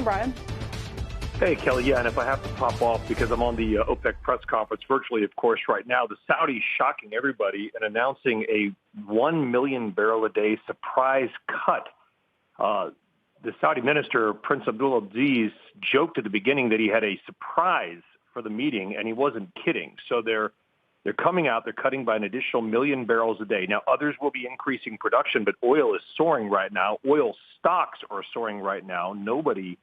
on, Brian. Hey, Kelly. Yeah, and if I have to pop off because I'm on the OPEC press conference virtually, of course, right now, the Saudis shocking everybody and announcing a 1 million barrel a day surprise cut. The Saudi minister, Prince Abdulaziz, joked at the beginning that he had a surprise for the meeting, and he wasn't kidding. So they're coming out, they're cutting by an additional 1 million barrels a day. Now, others will be increasing production, but oil is soaring right now. Oil stocks are soaring right now. Nobody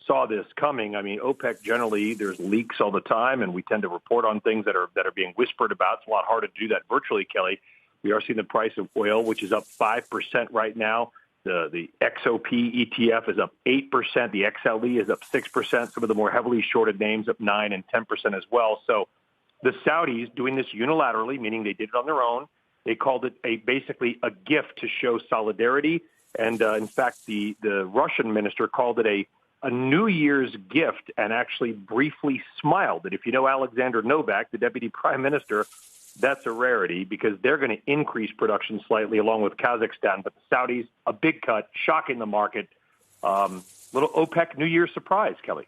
saw this coming. I mean, OPEC generally, there's leaks all the time, and we tend to report on things that are being whispered about. It's a lot harder to do that virtually, Kelly. We are seeing the price of oil, which is up 5% right now. The XOP ETF is up 8%. The XLE is up 6%. Some of the more heavily shorted names up 9 and 10% as well. So the Saudis doing this unilaterally, meaning they did it on their own. They called it basically a gift to show solidarity. And in fact, the Russian minister called it a New Year's gift and actually briefly smiled. That if you know Alexander Novak, the deputy prime minister, that's a rarity because they're going to increase production slightly along with Kazakhstan. But the Saudis, a big cut, shocking the market. Little OPEC New Year's surprise, Kelly.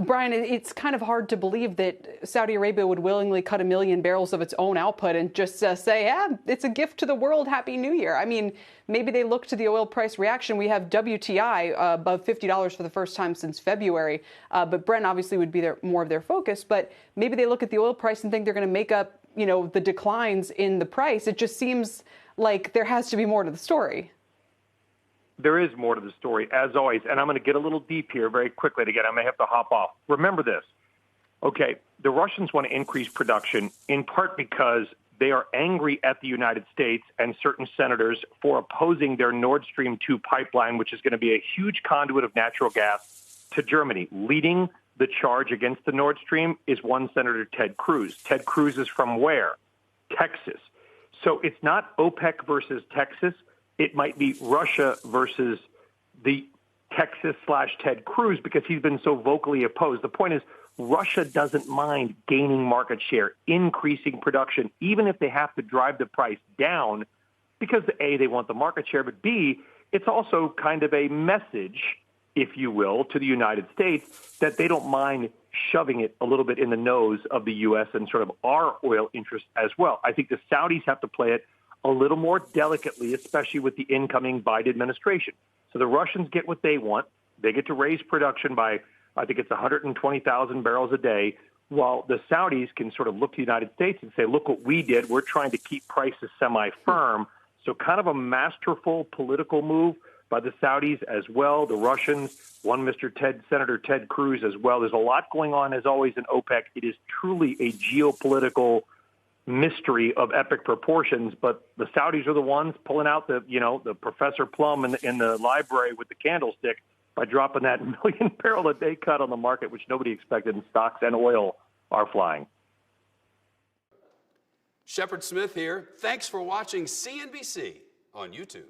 Brian, it's kind of hard to believe that Saudi Arabia would willingly cut 1 million barrels of its own output and just say, yeah, it's a gift to the world. Happy New Year. I mean, maybe they look to the oil price reaction. We have WTI above $50 for the first time since February. But Brent obviously would be more of their focus. But maybe they look at the oil price and think they're going to make up, the declines in the price. It just seems like there has to be more to the story. There is more to the story, as always, and I'm going to get a little deep here very quickly. Again, I may have to hop off. Remember this. Okay, the Russians want to increase production in part because they are angry at the United States and certain senators for opposing their Nord Stream 2 pipeline, which is going to be a huge conduit of natural gas to Germany. Leading the charge against the Nord Stream is one Senator Ted Cruz. Ted Cruz is from where? Texas. So it's not OPEC versus Texas. It might be Russia versus the Texas/Ted Cruz because he's been so vocally opposed. The point is Russia doesn't mind gaining market share, increasing production, even if they have to drive the price down because, A, they want the market share, but B, it's also kind of a message, if you will, to the United States that they don't mind shoving it a little bit in the nose of the U.S. and sort of our oil interests as well. I think the Saudis have to play it a little more delicately, especially with the incoming Biden administration. So the Russians get what they want. They get to raise production by, I think it's 120,000 barrels a day, while the Saudis can sort of look to the United States and say, look what we did. We're trying to keep prices semi-firm. So kind of a masterful political move by the Saudis as well. The Russians, Senator Ted Cruz as well. There's a lot going on, as always, in OPEC. It is truly a geopolitical mystery of epic proportions, but the Saudis are the ones pulling out the Professor Plum in the library with the candlestick by dropping that 1 million barrel a day cut on the market, which nobody expected, and stocks and oil are flying. Shepard Smith here. Thanks for watching CNBC on YouTube.